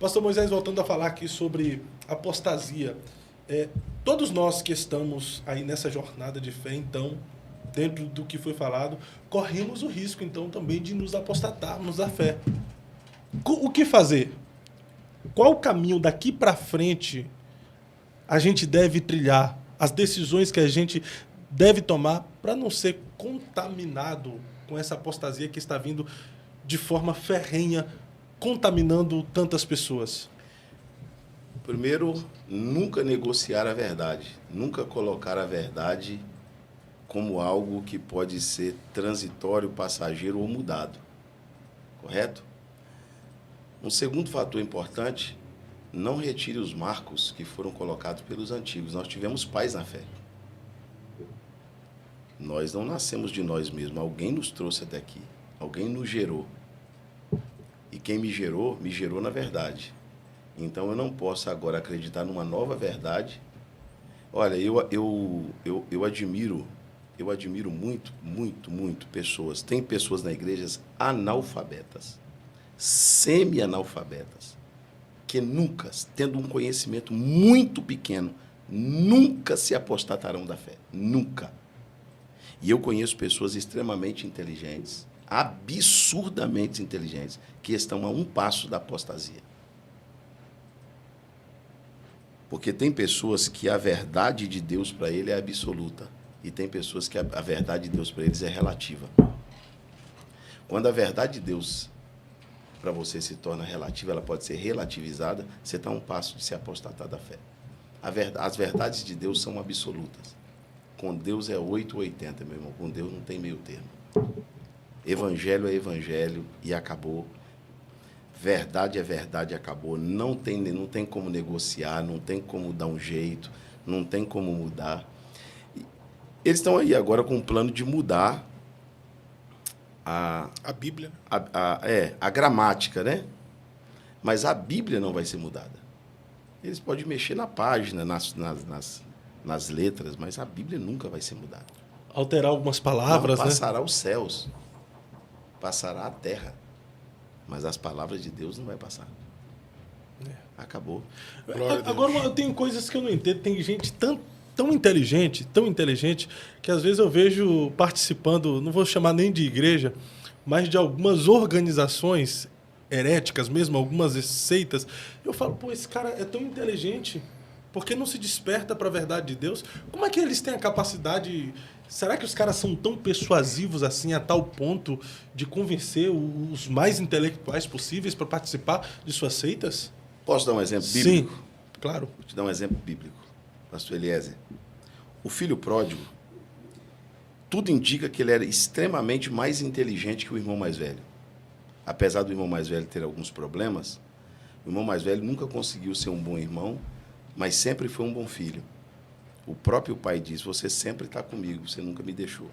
Pastor Moisés, voltando a falar aqui sobre apostasia. Todos nós que estamos aí nessa jornada de fé, então, dentro do que foi falado, corremos o risco, então, também de nos apostatarmos da fé. O que fazer? Qual o caminho daqui para frente a gente deve trilhar? As decisões que a gente deve tomar para não ser contaminado com essa apostasia que está vindo de forma ferrenha, contaminando tantas pessoas? Primeiro, nunca negociar a verdade. Nunca colocar a verdade como algo que pode ser transitório, passageiro ou mudado. Correto? Um segundo fator importante, não retire os marcos que foram colocados pelos antigos. Nós tivemos pais na fé. Nós não nascemos de nós mesmos. Alguém nos trouxe até aqui. Alguém nos gerou. E quem me gerou na verdade. Então eu não posso agora acreditar numa nova verdade. Olha, eu admiro muito pessoas. Tem pessoas na igreja analfabetas, semi-analfabetas, que nunca, tendo um conhecimento muito pequeno, nunca se apostatarão da fé. Nunca. E eu conheço pessoas extremamente inteligentes, absurdamente inteligentes, que estão a um passo da apostasia. Porque tem pessoas que a verdade de Deus para ele é absoluta. E tem pessoas que a verdade de Deus para eles é relativa. Quando a verdade de Deus para você se torna relativa, ela pode ser relativizada, você está a um passo de se apostatar da fé. As verdades de Deus são absolutas. Com Deus é 8 ou 80, meu irmão. Com Deus não tem meio termo. Evangelho é evangelho e acabou. Verdade é verdade e acabou. Não tem como negociar, não tem como dar um jeito, não tem como mudar. Eles estão aí agora com um plano de mudar a Bíblia. A gramática, né? Mas a Bíblia não vai ser mudada. Eles podem mexer na página, nas letras, mas a Bíblia nunca vai ser mudada. Alterar algumas palavras, não, passará os céus, passará a terra, mas as palavras de Deus não vai passar. Acabou. Agora, tem coisas que eu não entendo. Tem gente tão inteligente, que às vezes eu vejo participando, não vou chamar nem de igreja, mas de algumas organizações heréticas mesmo, algumas seitas. Eu falo, pô, esse cara é tão inteligente, por que não se desperta para a verdade de Deus? Como é que eles têm a capacidade... Será que os caras são tão persuasivos assim, a tal ponto de convencer os mais intelectuais possíveis para participar de suas seitas? Posso dar um exemplo bíblico? Sim, claro. Vou te dar um exemplo bíblico, pastor Eliezer. O filho pródigo, tudo indica que ele era extremamente mais inteligente que o irmão mais velho. Apesar do irmão mais velho ter alguns problemas, o irmão mais velho nunca conseguiu ser um bom irmão, mas sempre foi um bom filho. O próprio pai diz, você sempre está comigo, você nunca me deixou.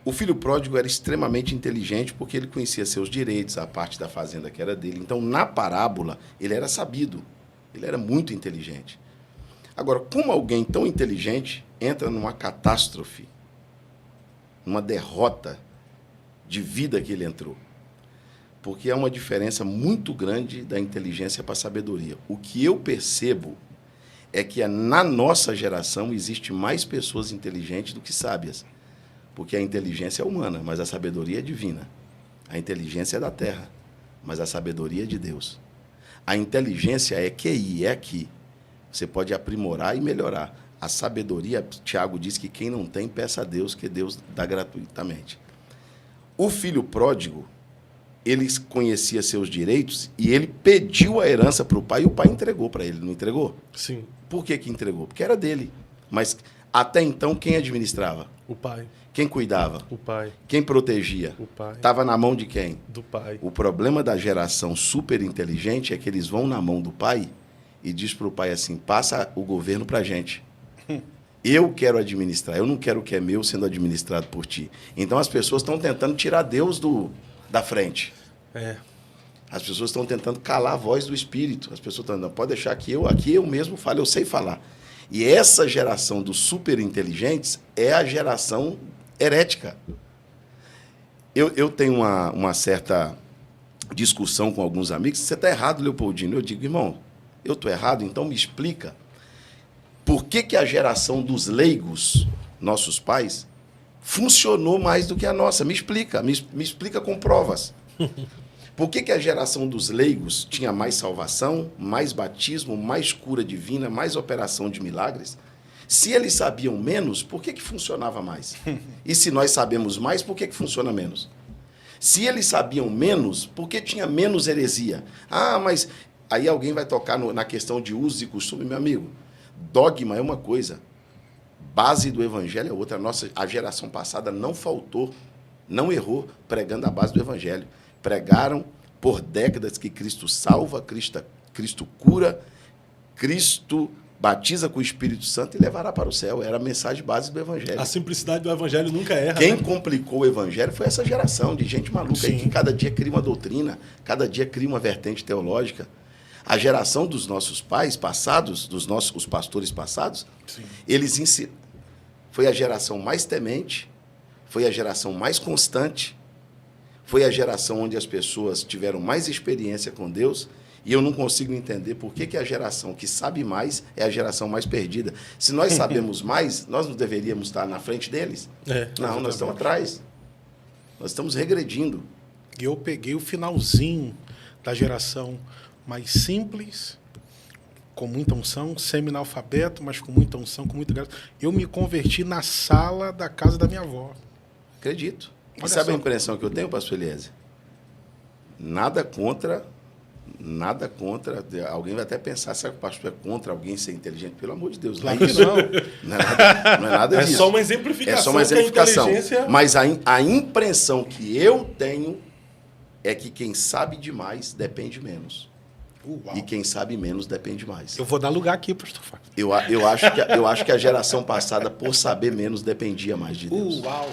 O filho pródigo era extremamente inteligente porque ele conhecia seus direitos, a parte da fazenda que era dele. Então, na parábola, ele era sabido, ele era muito inteligente. Agora, como alguém tão inteligente entra numa catástrofe, numa derrota de vida que ele entrou? Porque há uma diferença muito grande da inteligência para a sabedoria. O que eu percebo é que na nossa geração existe mais pessoas inteligentes do que sábias. Porque a inteligência é humana, mas a sabedoria é divina. A inteligência é da terra, mas a sabedoria é de Deus. A inteligência é QI, é aqui. Você pode aprimorar e melhorar. A sabedoria, Tiago diz que quem não tem, peça a Deus, que Deus dá gratuitamente. O filho pródigo, ele conhecia seus direitos e ele pediu a herança para o pai e o pai entregou para ele, não entregou? Sim. Por que entregou? Porque era dele. Mas até então, quem administrava? O pai. Quem cuidava? O pai. Quem protegia? O pai. Estava na mão de quem? Do pai. O problema da geração super inteligente é que eles vão na mão do pai e diz para o pai assim, passa o governo para a gente. Eu quero administrar, eu não quero o que é meu sendo administrado por ti. Então as pessoas estão tentando tirar Deus da frente. As pessoas estão tentando calar a voz do Espírito. As pessoas estão dizendo, pode deixar que aqui eu mesmo falo, eu sei falar. E essa geração dos super inteligentes é a geração herética. Eu tenho uma certa discussão com alguns amigos, você está errado, Leopoldino. Eu digo, irmão, eu estou errado, então me explica por que a geração dos leigos, nossos pais, funcionou mais do que a nossa. Me explica com provas. Por que a geração dos leigos tinha mais salvação, mais batismo, mais cura divina, mais operação de milagres? Se eles sabiam menos, por que funcionava mais? E se nós sabemos mais, por que funciona menos? Se eles sabiam menos, por que tinha menos heresia? Ah, mas aí alguém vai tocar na questão de uso e costume, meu amigo. Dogma é uma coisa, base do evangelho é outra. A geração passada não faltou, não errou pregando a base do evangelho. Pregaram por décadas que Cristo salva, Cristo cura, Cristo batiza com o Espírito Santo e levará para o céu. Era a mensagem base do evangelho. A simplicidade do evangelho nunca erra. Quem complicou o evangelho foi essa geração de gente maluca aí, que cada dia cria uma doutrina, cada dia cria uma vertente teológica. A geração dos nossos pais passados, os pastores passados, foi a geração mais temente, foi a geração mais constante, foi a geração onde as pessoas tiveram mais experiência com Deus, e eu não consigo entender por que a geração que sabe mais é a geração mais perdida. Se nós sabemos mais, nós não deveríamos estar na frente deles? Não, nós estamos atrás. Nós estamos regredindo. E eu peguei o finalzinho da geração mais simples, com muita unção, semi-analfabeto, mas com muita unção, com muita graça. Eu me converti na sala da casa da minha avó. Acredito. E sabe a impressão que eu tenho, pastor Eliezer? Nada contra. Alguém vai até pensar, será que o pastor é contra alguém ser inteligente? Pelo amor de Deus, claro que não. Não é nada disso. É só uma exemplificação. É só uma exemplificação. Inteligência... Mas a impressão que eu tenho é que quem sabe demais depende menos. Uau. E quem sabe menos depende mais. Eu vou dar lugar aqui, pastor Fábio. Eu acho que a geração passada, por saber menos, dependia mais de Deus. Uau!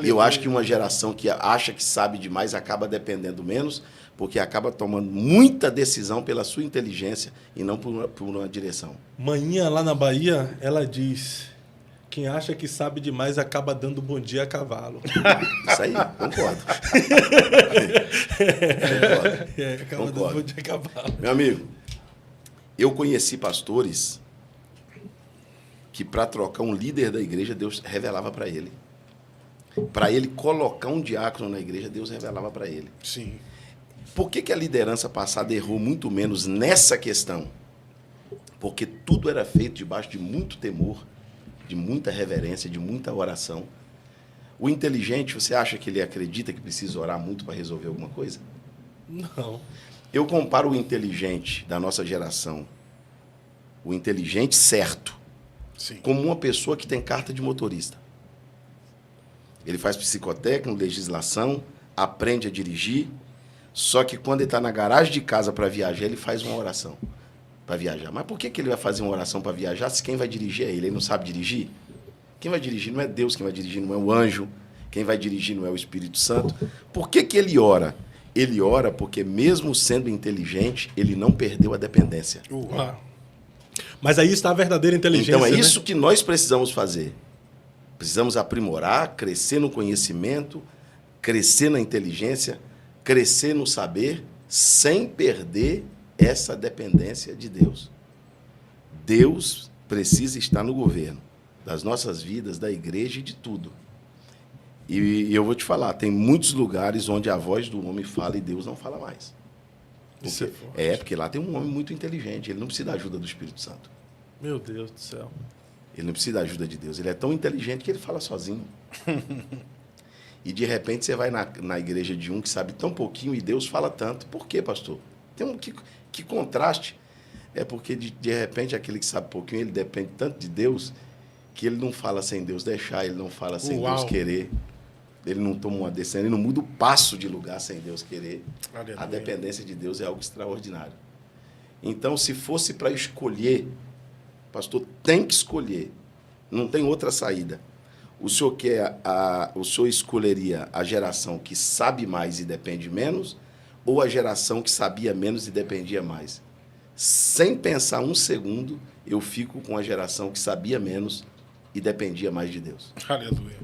E eu acho que uma geração que acha que sabe demais acaba dependendo menos, porque acaba tomando muita decisão pela sua inteligência e não por uma direção. Manhã, lá na Bahia, ela diz: quem acha que sabe demais acaba dando bom dia a cavalo. Isso aí, concordo. Acaba dando bom dia a cavalo. Meu amigo, eu conheci pastores que, para trocar um líder da igreja, Deus revelava para ele. Para ele colocar um diácono na igreja, Deus revelava para ele. Sim. Por que a liderança passada errou muito menos nessa questão? Porque tudo era feito debaixo de muito temor, de muita reverência, de muita oração. O inteligente, você acha que ele acredita que precisa orar muito para resolver alguma coisa? Não. Eu comparo o inteligente da nossa geração, o inteligente certo, Sim. como uma pessoa que tem carta de motorista. Ele faz psicotécnico, legislação, aprende a dirigir, só que quando ele está na garagem de casa para viajar, ele faz uma oração para viajar. Mas por que ele vai fazer uma oração para viajar se quem vai dirigir é ele? Ele não sabe dirigir? Quem vai dirigir não é Deus, quem vai dirigir não é o anjo, quem vai dirigir não é o Espírito Santo. Por que ele ora? Ele ora porque, mesmo sendo inteligente, ele não perdeu a dependência. Mas aí está a verdadeira inteligência. Então é né? isso que nós precisamos fazer. Precisamos aprimorar, crescer no conhecimento, crescer na inteligência, crescer no saber, sem perder essa dependência de Deus. Deus precisa estar no governo das nossas vidas, da igreja e de tudo. E eu vou te falar, tem muitos lugares onde a voz do homem fala e Deus não fala mais. Porque lá tem um homem muito inteligente, ele não precisa da ajuda do Espírito Santo. Meu Deus do céu. Ele não precisa da ajuda de Deus. Ele é tão inteligente que ele fala sozinho. E, de repente, você vai na igreja de um que sabe tão pouquinho e Deus fala tanto. Por quê, pastor? Tem que contraste. É porque, de repente, aquele que sabe pouquinho, ele depende tanto de Deus que ele não fala sem Deus deixar, ele não fala sem Deus querer. Ele não toma uma decisão, ele não muda o passo de lugar sem Deus querer. Aleluia. A dependência de Deus é algo extraordinário. Então, se fosse para escolher, pastor, tem que escolher. Não tem outra saída. O senhor o senhor escolheria a geração que sabe mais e depende menos, ou a geração que sabia menos e dependia mais? Sem pensar um segundo, eu fico com a geração que sabia menos e dependia mais de Deus. Aleluia.